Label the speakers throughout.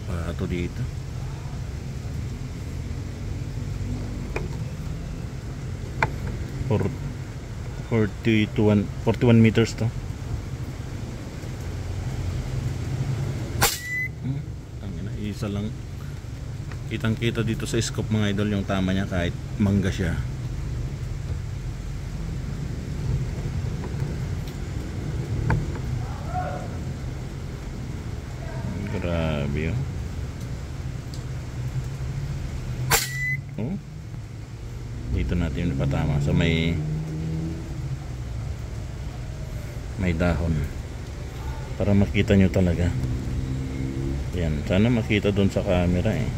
Speaker 1: pato dito. For 41 meters to. Tangina, isa lang. Kitang kita dito sa scope mga idol yung tama niya kahit mangga siya. Grabe yun. Oh, dito natin patama sa may dahon para makita nyo talaga. Yan, sana makita doon sa camera eh.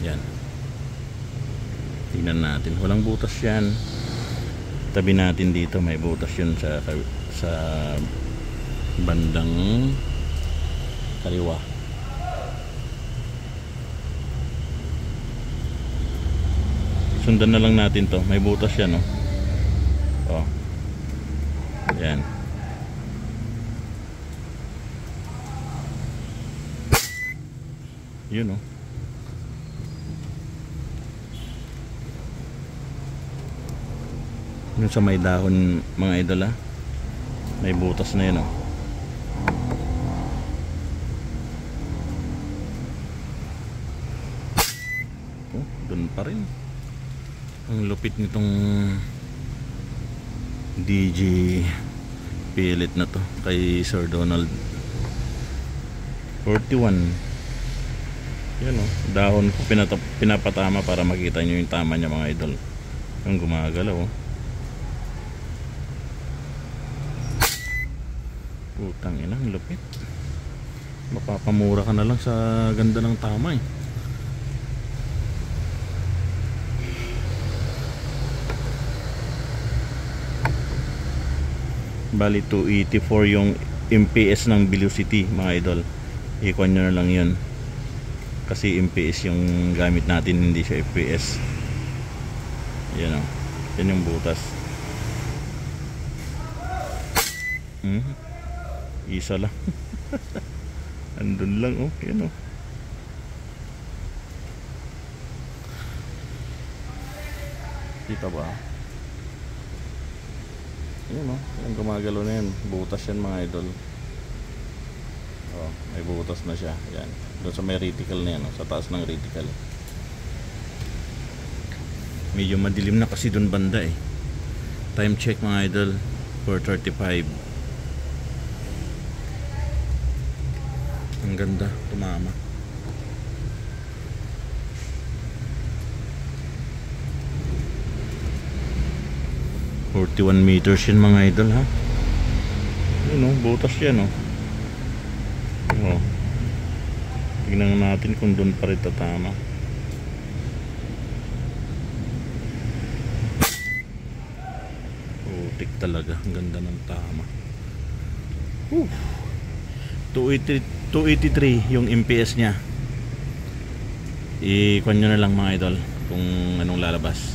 Speaker 1: Yan, tingnan natin, walang butas yan. Tabi natin dito may butas yun sa bandang kaliwa. Sundan na lang natin to, may butas yan, oh. Oh, yan. Yun, oh. Yun sa may dahon mga idol, ah. May butas na yun, oh. Oh, dun pa rin. Ang lupit nitong DJ Pellet na to kay Sir Donald. 41. Yan, oh. Dahon ko pinapatama para makita nyo yung tama niya mga idol. Yung gumagalaw, oh. Putang ina, ang lupit. Mapapamura ka na lang sa ganda ng tama eh. Bali 284 yung MPS ng velocity mga idol. Ikuan nyo na lang yun, kasi MPS yung gamit natin, hindi siya FPS. Yan, o. Yan yung butas. Isa lang. Andun lang, oh. Yan, oh. Kita ba? Yan, oh. Yung gumagalo na yan. Butas yan mga idol. Oh, may butas na siya. Yan. Doon sa may reticle na yan, oh. Sa taas ng reticle. Medyo madilim na kasi doon banda eh. Time check mga idol, 4:35. Ang ganda, tumama. "41 meters yun mga idol, ha." Yun, oh, butas yan, oh. Oh. Tignan natin kung doon pa rin tatama. Putik talaga, ang ganda ng tama. 283 yung MPS nya. I-kuhan nyo na lang mga idol kung anong lalabas.